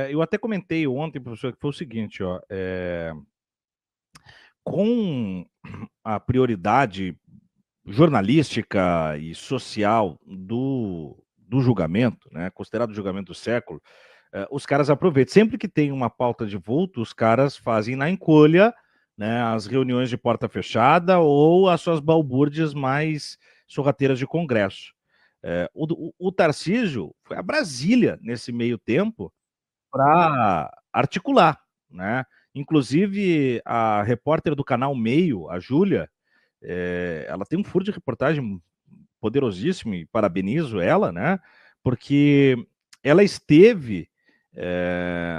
eu até comentei ontem, professor, que foi o seguinte, ó, com a prioridade jornalística e social do julgamento, né, considerado o julgamento do século, os caras aproveitam. Sempre que tem uma pauta de vulto, os caras fazem na encolha, né, as reuniões de porta fechada ou as suas balbúrdias mais sorrateiras de congresso. O Tarcísio foi a Brasília nesse meio tempo para articular, né? Inclusive, a repórter do canal Meio, a Júlia, ela tem um furo de reportagem poderosíssimo e parabenizo ela, né? Porque ela esteve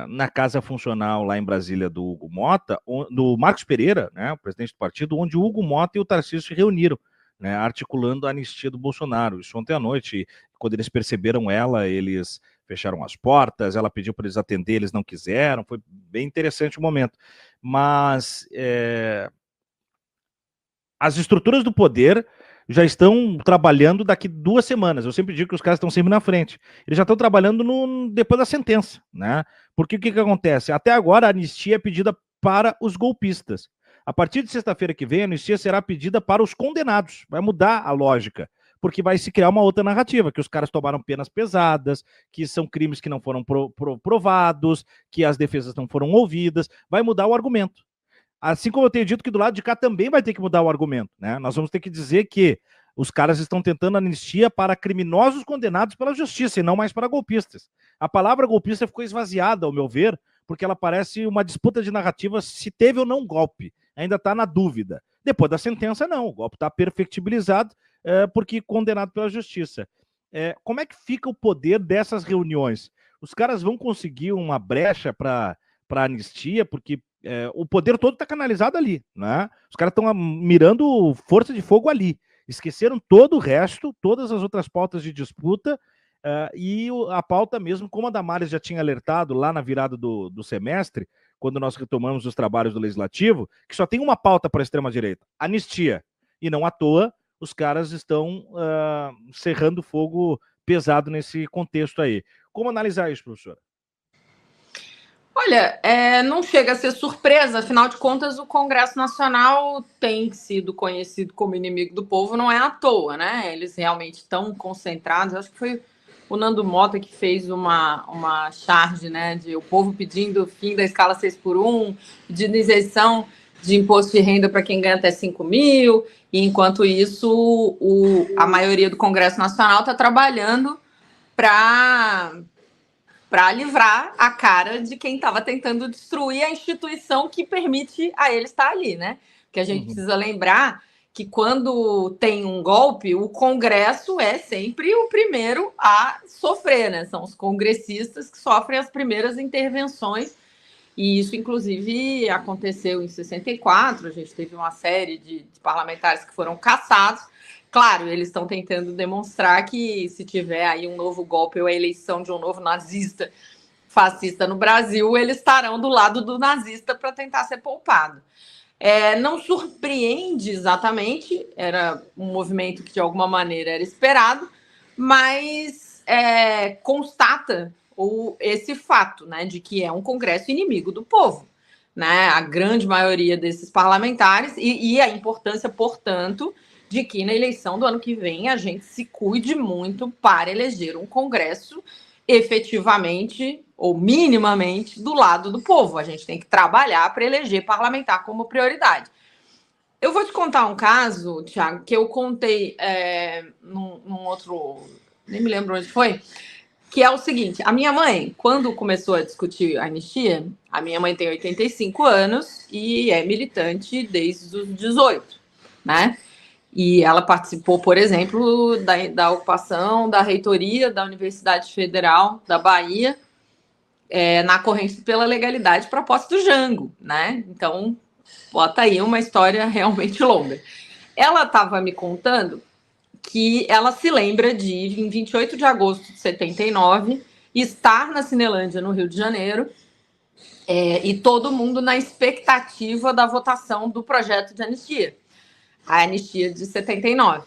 na casa funcional lá em Brasília do Hugo Mota, do Marcos Pereira, né, o presidente do partido, onde o Hugo Mota e o Tarcísio se reuniram, né, articulando a anistia do Bolsonaro. Isso ontem à noite, quando eles perceberam ela, eles fecharam as portas, ela pediu para eles atender, eles não quiseram, foi bem interessante o momento. Mas as estruturas do poder já estão trabalhando daqui 2 semanas. Eu sempre digo que os caras estão sempre na frente. Eles já estão trabalhando depois da sentença, né? Porque o que acontece? Até agora a anistia é pedida para os golpistas. A partir de sexta-feira que vem, a anistia será pedida para os condenados. Vai mudar a lógica, porque vai se criar uma outra narrativa, que os caras tomaram penas pesadas, que são crimes que não foram provados, que as defesas não foram ouvidas. Vai mudar o argumento. Assim como eu tenho dito que do lado de cá também vai ter que mudar o argumento, né? Nós vamos ter que dizer que os caras estão tentando anistia para criminosos condenados pela justiça e não mais para golpistas. A palavra golpista ficou esvaziada, ao meu ver, porque ela parece uma disputa de narrativa se teve ou não golpe. Ainda está na dúvida. Depois da sentença, não. O golpe está perfectibilizado porque condenado pela justiça. Como é que fica o poder dessas reuniões? Os caras vão conseguir uma brecha para anistia, porque o poder todo está canalizado ali, né? Os caras estão mirando força de fogo ali. Esqueceram todo o resto, todas as outras pautas de disputa, e a pauta mesmo, como a Damares já tinha alertado lá na virada do semestre, quando nós retomamos os trabalhos do Legislativo, que só tem uma pauta para a extrema-direita, anistia. E não à toa, os caras estão cerrando fogo pesado nesse contexto aí. Como analisar isso, professora? Olha, não chega a ser surpresa, afinal de contas, o Congresso Nacional tem sido conhecido como inimigo do povo, não é à toa, né? Eles realmente estão concentrados. Acho que foi o Nando Mota que fez uma charge, né, de o povo pedindo o fim da escala 6x1, pedindo isenção de imposto de renda para quem ganha até 5 mil, e enquanto isso, a maioria do Congresso Nacional está trabalhando para livrar a cara de quem estava tentando destruir a instituição que permite a ele estar ali, né? Porque a gente precisa lembrar que quando tem um golpe, o Congresso é sempre o primeiro a sofrer, né? São os congressistas que sofrem as primeiras intervenções, e isso, inclusive, aconteceu em 64, a gente teve uma série de parlamentares que foram cassados. Claro, eles estão tentando demonstrar que se tiver aí um novo golpe ou a eleição de um novo nazista fascista no Brasil, eles estarão do lado do nazista para tentar ser poupado. Não surpreende exatamente, era um movimento que de alguma maneira era esperado, mas constata esse fato, né, de que é um Congresso inimigo do povo, né? A grande maioria desses parlamentares e a importância, portanto, de que na eleição do ano que vem a gente se cuide muito para eleger um Congresso efetivamente ou minimamente do lado do povo. A gente tem que trabalhar para eleger parlamentar como prioridade. Eu vou te contar um caso, Thiago, que eu contei num outro... nem me lembro onde foi, que é o seguinte: a minha mãe, quando começou a discutir a anistia, a minha mãe tem 85 anos e é militante desde os 18, né? E ela participou, por exemplo, da ocupação da reitoria da Universidade Federal da Bahia, na corrente pela legalidade para a posse do Jango, né? Então, bota aí uma história realmente longa. Ela estava me contando que ela se lembra de, em 28 de agosto de 79, estar na Cinelândia, no Rio de Janeiro, e todo mundo na expectativa da votação do projeto de anistia, a anistia de 79.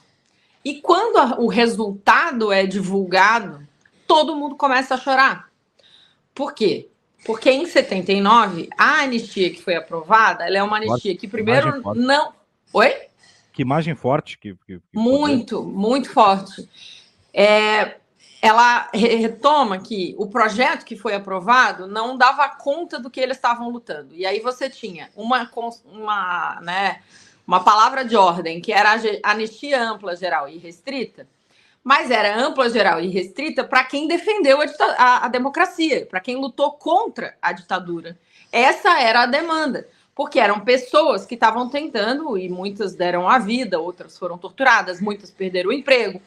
E quando o resultado é divulgado, todo mundo começa a chorar, Por quê? Porque em 79, a anistia que foi aprovada, ela é uma anistia que primeiro não... Oi? Que imagem forte. Muito, muito forte. Ela retoma que o projeto que foi aprovado não dava conta do que eles estavam lutando. E aí você tinha uma palavra de ordem, que era anistia ampla, geral e restrita, mas era ampla, geral e restrita para quem defendeu a democracia, para quem lutou contra a ditadura. Essa era a demanda, porque eram pessoas que estavam tentando, e muitas deram a vida, outras foram torturadas, muitas perderam o emprego.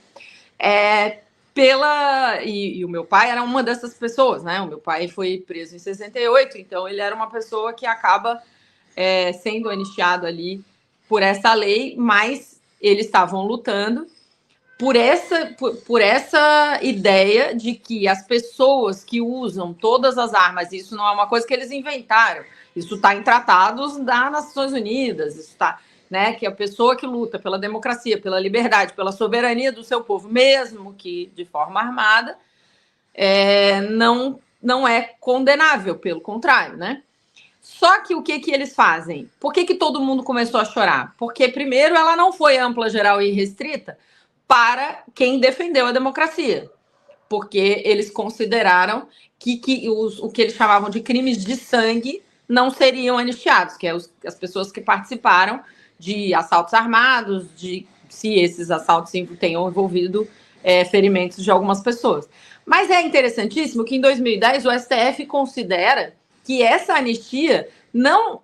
E o meu pai era uma dessas pessoas, né? O meu pai foi preso em 68, então ele era uma pessoa que acaba sendo anistiado ali por essa lei, mas eles estavam lutando por essa ideia de que as pessoas que usam todas as armas, isso não é uma coisa que eles inventaram, isso está em tratados das Nações Unidas, isso está, né, que a pessoa que luta pela democracia, pela liberdade, pela soberania do seu povo, mesmo que de forma armada, não é condenável, pelo contrário, né? Só que o que eles fazem? Por que todo mundo começou a chorar? Porque, primeiro, ela não foi ampla, geral e restrita para quem defendeu a democracia, porque eles consideraram que o que eles chamavam de crimes de sangue não seriam anistiados, que é as pessoas que participaram de assaltos armados, se esses assaltos tenham envolvido ferimentos de algumas pessoas. Mas é interessantíssimo que em 2010 o STF considera que essa anistia não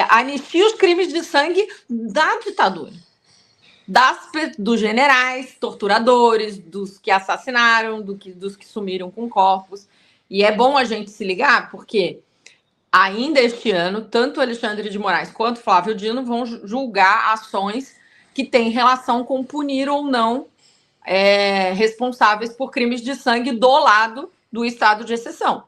anistia os crimes de sangue da ditadura. Dos generais, torturadores, dos que assassinaram, dos que sumiram com corpos. E é bom a gente se ligar, porque ainda este ano, tanto Alexandre de Moraes quanto Flávio Dino vão julgar ações que têm relação com punir ou não responsáveis por crimes de sangue do lado do estado de exceção.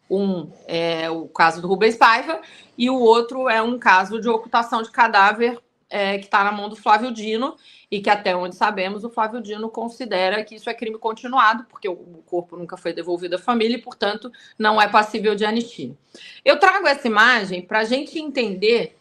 Um é o caso do Rubens Paiva e o outro é um caso de ocultação de cadáver que está na mão do Flávio Dino e que, até onde sabemos, o Flávio Dino considera que isso é crime continuado, porque o corpo nunca foi devolvido à família e, portanto, não é passível de anistia. Eu trago essa imagem para a gente entender,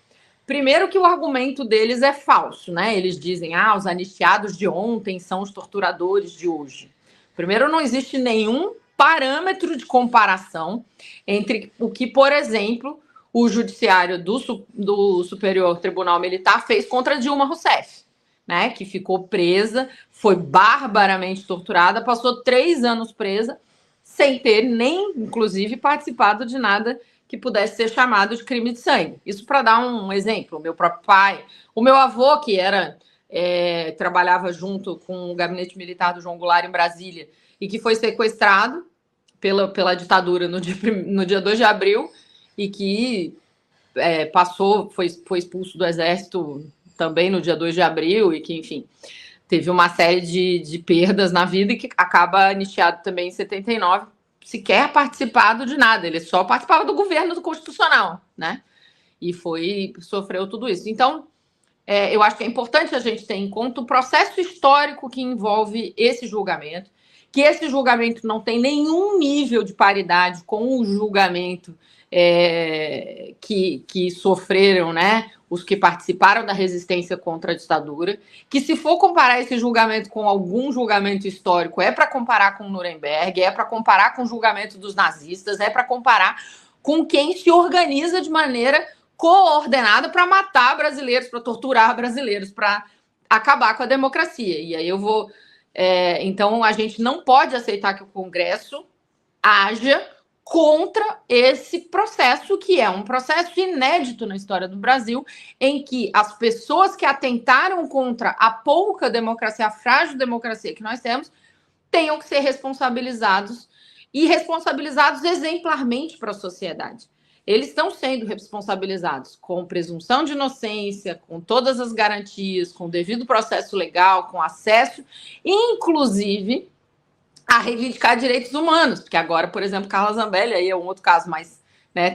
primeiro, que o argumento deles é falso, né? Eles dizem, os anistiados de ontem são os torturadores de hoje. Primeiro, não existe nenhum parâmetro de comparação entre o que, por exemplo, o judiciário do Superior Tribunal Militar fez contra Dilma Rousseff, né? Que ficou presa, foi barbaramente torturada, passou 3 anos presa, sem ter nem, inclusive, participado de nada que pudesse ser chamado de crime de sangue. Isso para dar um exemplo. O meu próprio pai, o meu avô, que trabalhava junto com o gabinete militar do João Goulart em Brasília e que foi sequestrado pela ditadura no dia 2 de abril, e que foi expulso do exército também no dia 2 de abril, e que, enfim, teve uma série de perdas na vida e que acaba anistiado também em 79, sequer participado de nada, ele só participava do governo constitucional, né? E sofreu tudo isso. Então, eu acho que é importante a gente ter em conta o processo histórico que envolve esse julgamento, que esse julgamento não tem nenhum nível de paridade com o julgamento que sofreram, né, os que participaram da resistência contra a ditadura, que, se for comparar esse julgamento com algum julgamento histórico, é para comparar com Nuremberg, é para comparar com o julgamento dos nazistas, é para comparar com quem se organiza de maneira coordenada para matar brasileiros, para torturar brasileiros, para acabar com a democracia. E aí eu vou... então, a gente não pode aceitar que o Congresso haja contra esse processo, que é um processo inédito na história do Brasil, em que as pessoas que atentaram contra a pouca democracia, a frágil democracia que nós temos, tenham que ser responsabilizados, e responsabilizados exemplarmente para a sociedade. Eles estão sendo responsabilizados com presunção de inocência, com todas as garantias, com o devido processo legal, com acesso, inclusive a reivindicar direitos humanos, porque agora, por exemplo, Carla Zambelli, aí é um outro caso, mas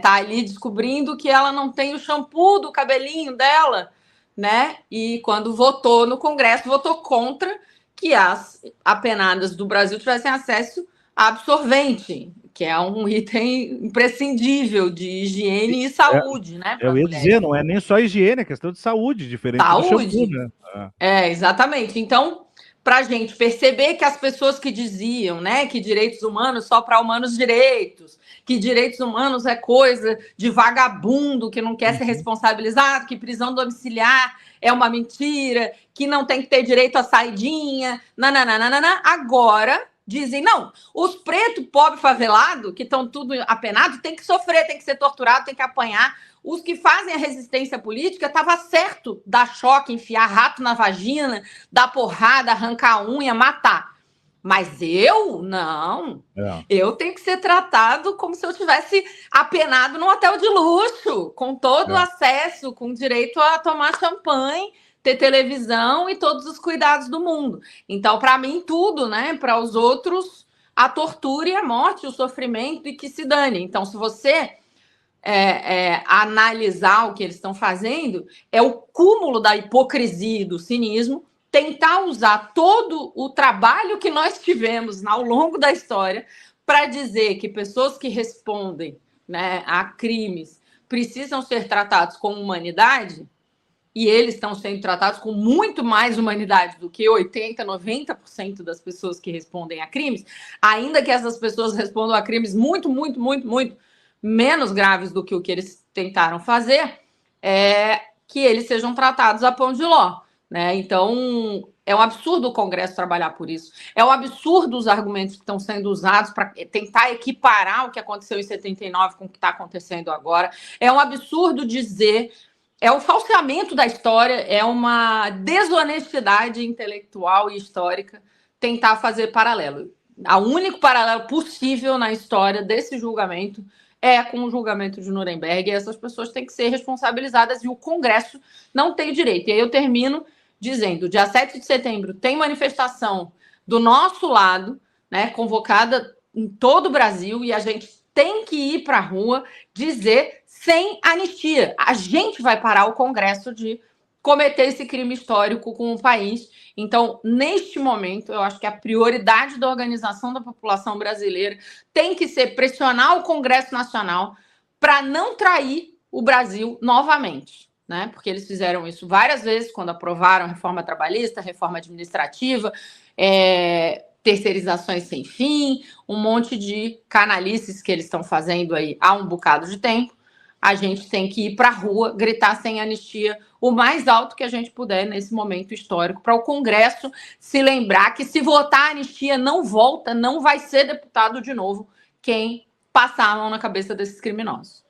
tá ali descobrindo que ela não tem o shampoo do cabelinho dela, né? E quando votou no Congresso, votou contra que as apenadas do Brasil tivessem acesso a absorvente, que é um item imprescindível de higiene e saúde, né? Eu ia dizer, não é nem só higiene, é questão de saúde, diferente do shampoo, né? Exatamente. Então, para a gente perceber que as pessoas que diziam, né, que direitos humanos só para humanos direitos, que direitos humanos é coisa de vagabundo que não quer ser responsabilizado, que prisão domiciliar é uma mentira, que não tem que ter direito à saidinha, nananana, agora dizem, não, os pretos, pobre favelado, que estão tudo apenados, tem que sofrer, tem que ser torturado, tem que apanhar. Os que fazem a resistência política, estava certo dar choque, enfiar rato na vagina, dar porrada, arrancar a unha, matar. Mas eu, não. Eu tenho que ser tratado como se eu tivesse apenado num hotel de luxo, com todo o acesso, com direito a tomar champanhe, ter televisão e todos os cuidados do mundo. Então, para mim, tudo, né? Para os outros, a tortura e a morte, o sofrimento e que se dane. Então, se você analisar o que eles estão fazendo, é o cúmulo da hipocrisia e do cinismo, tentar usar todo o trabalho que nós tivemos ao longo da história para dizer que pessoas que respondem, né, a crimes precisam ser tratados com humanidade, e eles estão sendo tratados com muito mais humanidade do que 80%, 90% das pessoas que respondem a crimes, ainda que essas pessoas respondam a crimes muito, muito, muito, muito menos graves do que o que eles tentaram fazer, que eles sejam tratados a pão de ló, né? Então, é um absurdo o Congresso trabalhar por isso. É um absurdo os argumentos que estão sendo usados para tentar equiparar o que aconteceu em 79 com o que está acontecendo agora. É um absurdo dizer... É o falseamento da história, é uma desonestidade intelectual e histórica tentar fazer paralelo. O único paralelo possível na história desse julgamento é com o julgamento de Nuremberg, e essas pessoas têm que ser responsabilizadas e o Congresso não tem direito. E aí eu termino dizendo, dia 7 de setembro tem manifestação do nosso lado, né, convocada em todo o Brasil, e a gente tem que ir para a rua dizer sem anistia. A gente vai parar o Congresso de cometer esse crime histórico com o país. Então, neste momento, eu acho que a prioridade da organização da população brasileira tem que ser pressionar o Congresso Nacional para não trair o Brasil novamente, né? Porque eles fizeram isso várias vezes quando aprovaram a reforma trabalhista, reforma administrativa, terceirizações sem fim, um monte de canalices que eles estão fazendo aí há um bocado de tempo. A gente tem que ir para a rua, gritar sem anistia o mais alto que a gente puder nesse momento histórico, para o Congresso se lembrar que se votar a anistia não volta, não vai ser deputado de novo quem passar a mão na cabeça desses criminosos.